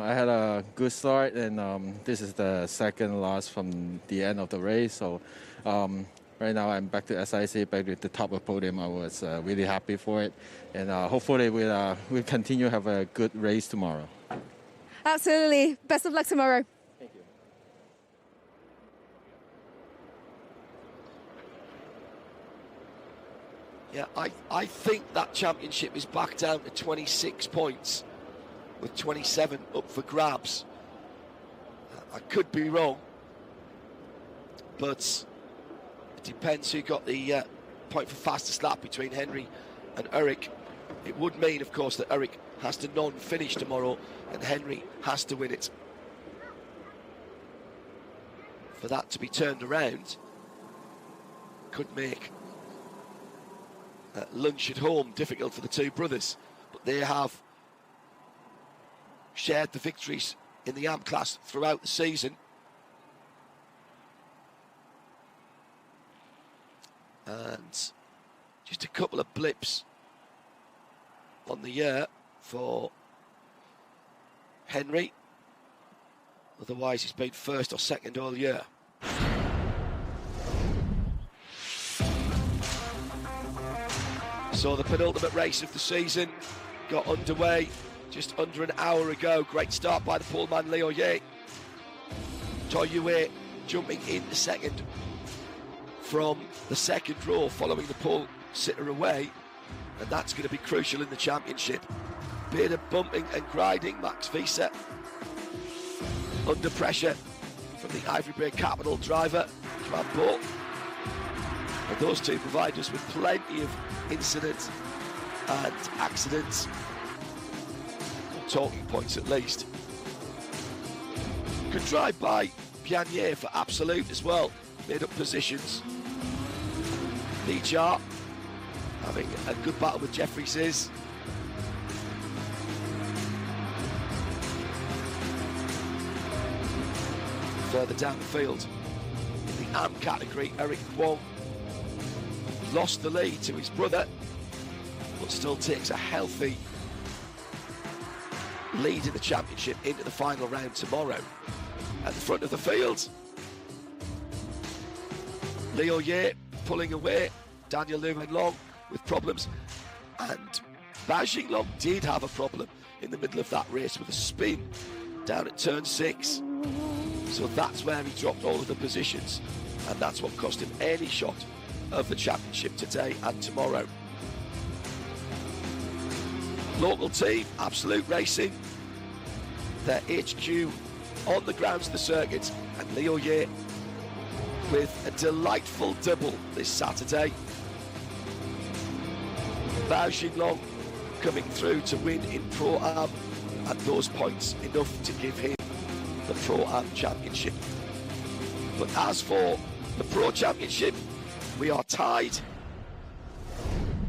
I had a good start, and this is the second loss from the end of the race. So right now I'm back to SIC, back at the top of the podium. I was really happy for it, and hopefully we'll continue to have a good race tomorrow. Absolutely. Best of luck tomorrow. Thank you. Yeah, I think that championship is back down to 26 points, with 27 up for grabs. I could be wrong, but it depends who got the point for fastest lap between Henry and Eric. It would mean, of course, that Eric has to non-finish tomorrow and Henry has to win it. For that to be turned around could make lunch at home difficult for the two brothers, but they have shared the victories in the AM class throughout the season. And just a couple of blips on the year for Henry. Otherwise, he's been first or second all year. So the penultimate race of the season got underway just under an hour ago. Great start by the poleman Leo Ye. Toyue jumping into second from the second row following the pole sitter away, and that's going to be crucial in the championship. Bit of bumping and grinding. Max Visa under pressure from the Ivory Bay Capital driver Rambo, and those two provide us with plenty of incidents and accidents, or talking points at least. Good drive by Pianier for Absolute as well, made up positions. Lijar having a good battle with Jeffries is. further down the field. In the AM category, Eric Kwong lost the lead to his brother, but still takes a healthy lead in the championship into the final round tomorrow. At the front of the field, Leo Ye pulling away, Daniel Liu Long with problems, and Bao Xinglong did have a problem in the middle of that race with a spin down at turn 6. So that's where he dropped all of the positions, and that's what cost him any shot of the championship today and tomorrow. Local team, Absolute Racing, their HQ on the grounds of the circuit, and Leo Ye with a delightful double this Saturday. Bao Xinglong coming through to win in Pro-Am, and those points enough to give him the Pro-Am Championship. But as for the Pro Championship, we are tied.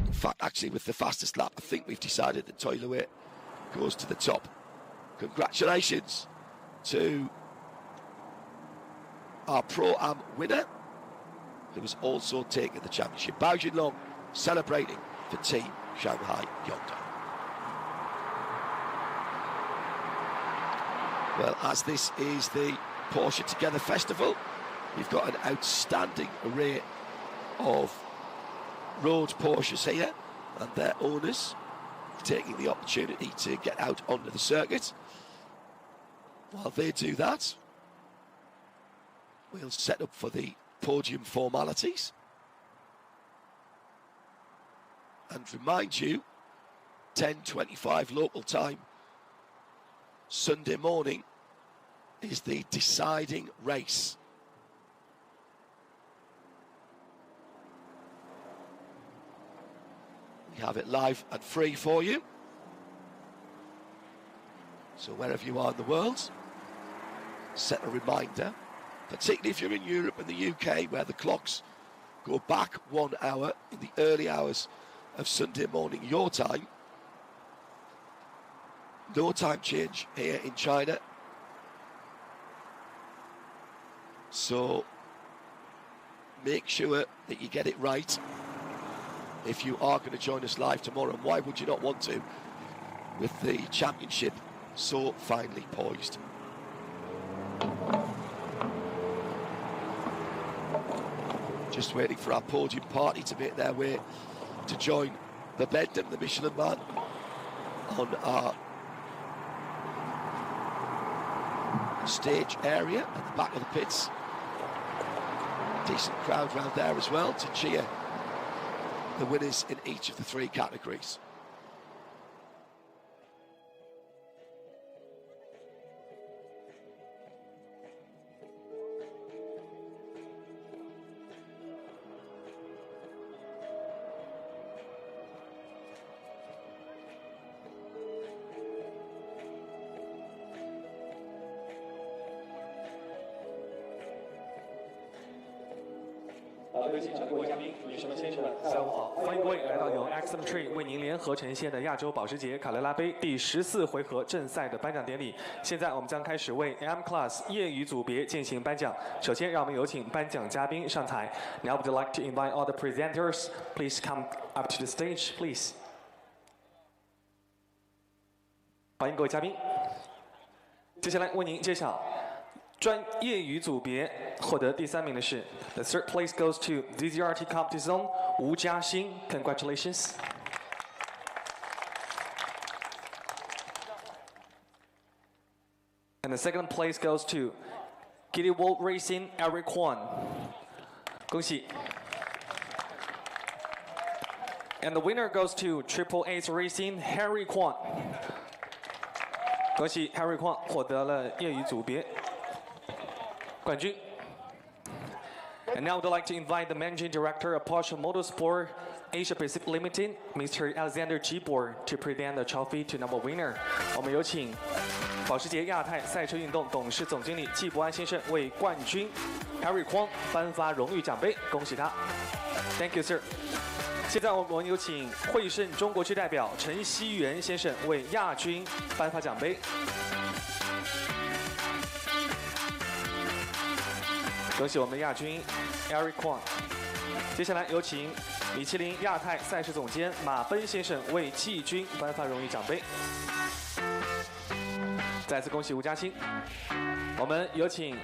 In fact, actually, with the fastest lap, I think we've decided that Toiluit goes to the top. Congratulations to our Pro-Am winner, who was also taking the championship. Bao Xinglong celebrating for Team Shanghai Yongda. Well, as this is the Porsche Together Festival, we've got an outstanding array of road Porsches here, and their owners taking the opportunity to get out onto the circuit. While they do that, we'll set up for the podium formalities. And remind you, 10:25 local time, Sunday morning, is the deciding race. We have it live and free for you. So wherever you are in the world, set a reminder, particularly if you're in Europe and the UK, where the clocks go back 1 hour in the early hours of Sunday morning your time. No time change here in China. So make sure that you get it right if you are going to join us live tomorrow. And why would you not want to, with the championship so finely poised? Just waiting for our podium party to make their way to join the Bendham, the Michelin Man, on our stage area at the back of the pits. Decent crowd round there as well to cheer the winners in each of the 3 categories. Trade 为您联合呈现的亚洲保时捷卡罗拉杯第14回合正赛的颁奖典礼。现在我们将开始为 AM Class 业余组别进行颁奖。首先，让我们有请颁奖嘉宾上台。Now would like to invite all the presenters. Please come up to the stage, please. 欢迎各位嘉宾。接下来为您揭晓。 专业余组别获得第3名的是 The third place goes to DZRT Competition Zone 吴嘉欣 Congratulations. And the second place goes to Kitty World Racing Eric Kwan. 恭喜。And the winner goes to Triple Ace Racing Harry Kwan. 恭喜 Harry Kwan 获得了业余组别 冠军。And now I would like to invite the Managing Director of Porsche Motorsport Asia Pacific Limited, Mr. Alexander Gibor, to present the trophy to number winner. 我们有请保时捷亚太赛车运动董事总经理季伯安先生为冠军 Harry Kwong 颁发荣誉奖杯，恭喜他。Thank you, sir. 现在我们有请惠盛中国区代表陈希元先生为亚军颁发奖杯。恭喜我们的亚军 Eric Kwon。接下来有请米其林亚太赛事总监马奔先生为季军颁发荣誉奖杯。再次恭喜吴嘉欣。我们有请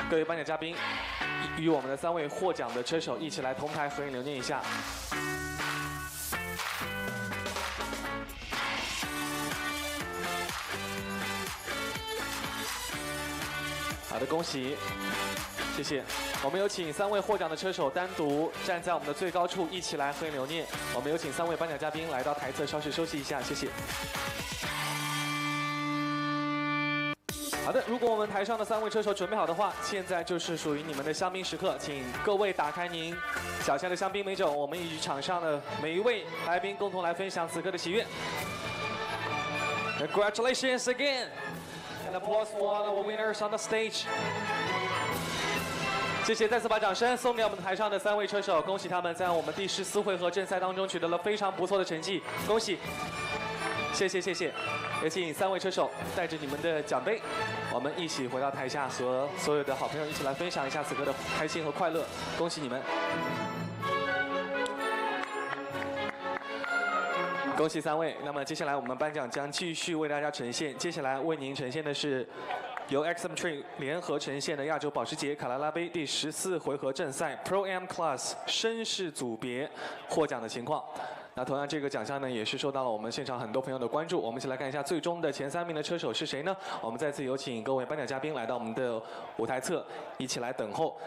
各位颁奖嘉宾与我们的3位获奖的车手一起来同台合影留念一下。好的，恭喜，谢谢。我们有请3位获奖的车手单独站在我们的最高处，一起来合影留念。我们有请3位颁奖嘉宾来到台侧，稍事休息一下，谢谢。好的，如果我们台上的3位车手准备好的话，现在就是属于你们的香槟时刻，请各位打开您脚下的香槟美酒，我们与场上的每一位来宾共同来分享此刻的喜悦。Congratulations again, and applause for our winners on the stage. 谢谢，再次把掌声送给我们台上的3位车手，恭喜他们在我们第14回合正赛当中取得了非常不错的成绩，恭喜！谢谢谢谢，也请3位车手带着你们的奖杯，我们一起回到台下，和所有的好朋友一起来分享一下此刻的开心和快乐，恭喜你们！恭喜3位。那么接下来我们颁奖将继续为大家呈现，接下来为您呈现的是由 XM Trade 联合呈现的亚洲保时捷卡罗拉杯第14回合正赛 Pro M Class 绅士组别获奖的情况。那同样这个奖项呢，也是受到了我们现场很多朋友的关注。我们一起来看一下最终的前3名的车手是谁呢？我们再次有请各位颁奖嘉宾来到我们的舞台侧，一起来等候。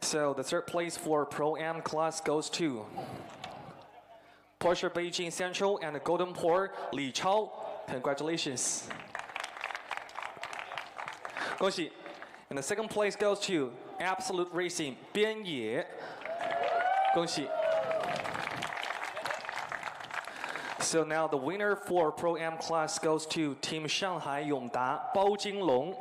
So the third place for Pro M Class goes to Porsche Beijing Central and Golden Port Li Chao. Congratulations. 恭喜 And the second place goes to Absolute Racing 边野。恭喜。So now the winner for Pro M Class goes to Team Shanghai 永达包金龙。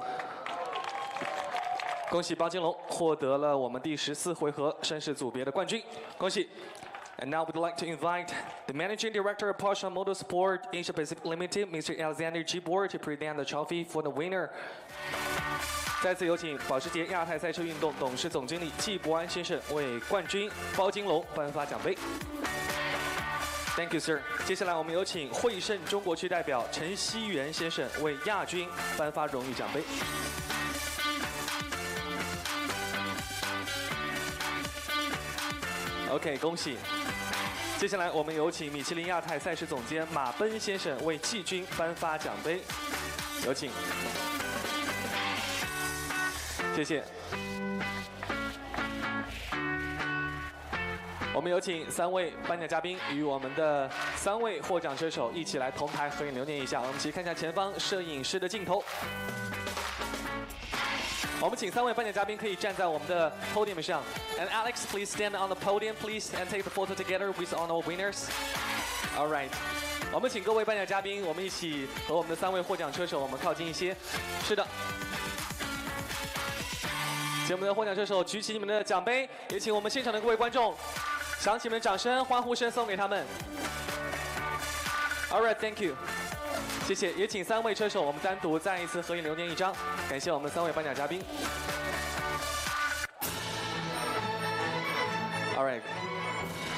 恭喜包金龙获得了我们第14回合绅士组别的冠军，恭喜。And now we'd like to invite the Managing Director of Porsche Motorsport Asia Pacific Limited, Mr. Alexander Gibor, to present the trophy for the winner. 再次有请保时捷亚太赛车运动董事总经理季伯安先生为冠军包金龙颁发奖杯。Thank you, sir. 接下来我们有请汇盛中国区代表陈希元先生为亚军颁发荣誉奖杯。OK， 恭喜。接下来我们有请米其林亚太赛事总监马奔先生为季军颁发奖杯，有请。谢谢。我们有请3位颁奖嘉宾与我们的3位获奖车手一起来同台合影留念一下。我们一起看一下前方摄影师的镜头。我们请3位颁奖嘉宾可以站在我们的 podium 上。And Alex, please stand on the podium, please, and take the photo together with all our winners. All right. 我们请各位颁奖嘉宾，我们一起和我们的3位获奖车手，我们靠近一些。是的。请我们的获奖车手举起你们的奖杯，也请我们现场的各位观众响起你们的掌声、欢呼声送给他们。All right, thank you. 谢谢，也请3位车手我们单独再一次合影留念一张，感谢我们3位颁奖嘉宾。All right，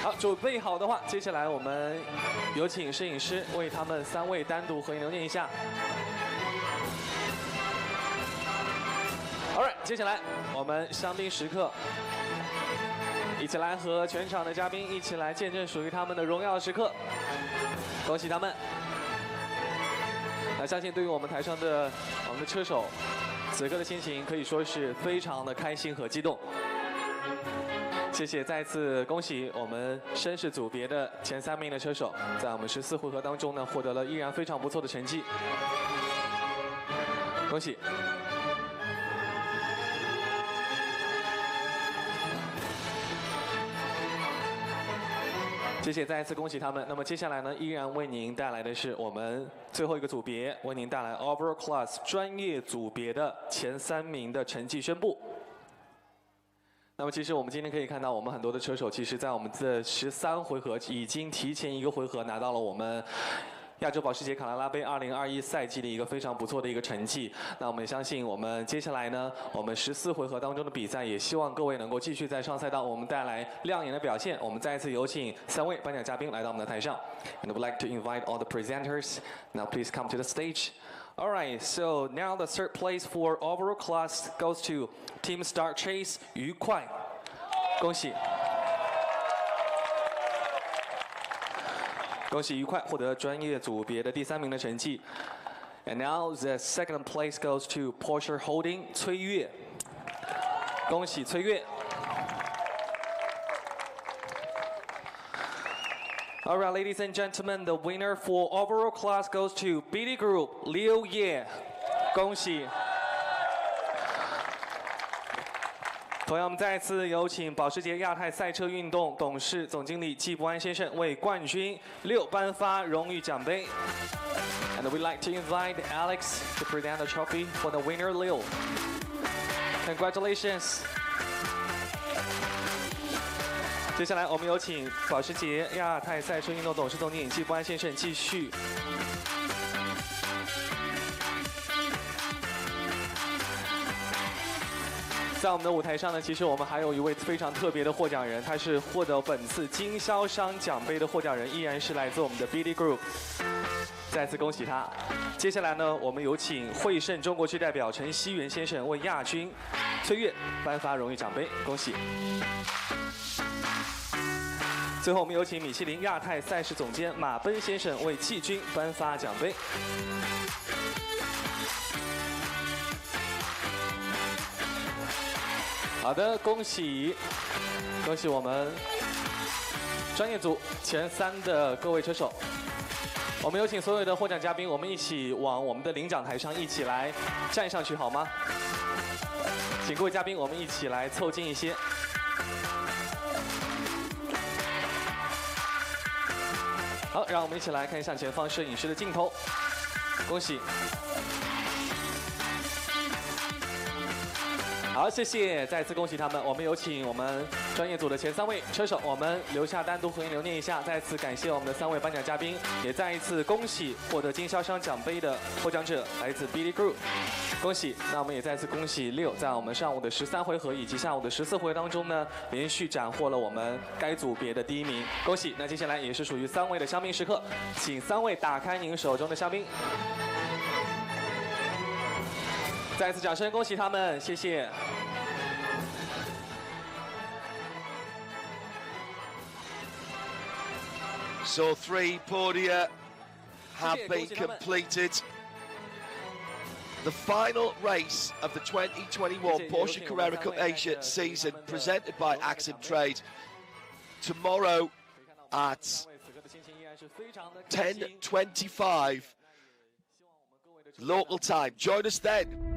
好，准备好的话，接下来我们有请摄影师为他们3位单独合影留念一下。All right， 接下来我们香槟时刻，一起来和全场的嘉宾一起来见证属于他们的荣耀时刻，恭喜他们。那相信对于我们台上的我们的车手，此刻的心情可以说是非常的开心和激动。谢谢，再次恭喜我们绅士组别的前3名的车手，在我们14回合当中呢，获得了依然非常不错的成绩，恭喜。谢谢，再一次恭喜他们。那么接下来呢，依然为您带来的是我们最后一个组别，为您带来 Overall Class 专业组别的前3名的成绩宣布。那么其实我们今天可以看到，我们很多的车手，其实在我们的13回合已经提前1个回合拿到了我们亚洲保时捷卡罗拉杯2021赛季的一个非常不错的一个成绩。那我们相信，我们接下来呢，我们14回合当中的比赛，也希望各位能够继续在上赛道我们带来亮眼的表现。我们再一次有请3位颁奖嘉宾来到我们的台上。And would like to invite all the presenters. Now please come to the stage. All right, so now the third place for overall class goes to Team Star Chase 愉快，恭喜！恭喜愉快获得专业组别的第3名的成绩。And now the second place goes to Porsche Holding 崔越，恭喜崔越。All right, ladies and gentlemen, the winner for overall class goes to BD Group 刘烨，恭喜。同样，我们再次有请保时捷亚太赛车运动董事总经理季伯安先生为冠军6颁发荣誉奖杯。And we'd like to invite Alex to present the trophy for the winner Liu. Congratulations. 接下来，我们有请保时捷亚太赛车运动董事总经理季伯安先生继续。在我们的舞台上呢，其实我们还有一位非常特别的获奖人，他是获得本次经销商奖杯的获奖人，依然是来自我们的 BD Group。再次恭喜他。接下来呢，我们有请汇盛中国区代表陈希元先生为亚军崔越颁发荣誉奖杯，恭喜。最后，我们有请米其林亚太赛事总监马奔先生为季军颁发奖杯。好的，恭喜我们专业组前3的各位车手。我们有请所有的获奖嘉宾，我们一起往我们的领奖台上一起来站上去，好吗？请各位嘉宾，我们一起来凑近一些。好，让我们一起来看向前方摄影师的镜头，恭喜！好，谢谢，再次恭喜他们。我们有请我们专业组的前3位车手，我们留下单独合影留念一下。再次感谢我们的3位颁奖嘉宾，也再一次恭喜获得经销商奖杯的获奖者，来自 BD Group， 恭喜。那我们也再次恭喜Liu，在我们上午的13回合以及下午的14回合当中呢，连续斩获了我们该组别的第1名，恭喜。那接下来也是属于3位的香槟时刻，请3位打开您手中的香槟。再次掌声恭喜他们，谢谢。So 3 podia have been completed. The final race of the 2021 Porsche Carrera Cup Asia season presented by Axim Trade. Tomorrow at 10:25 local time. Join us then.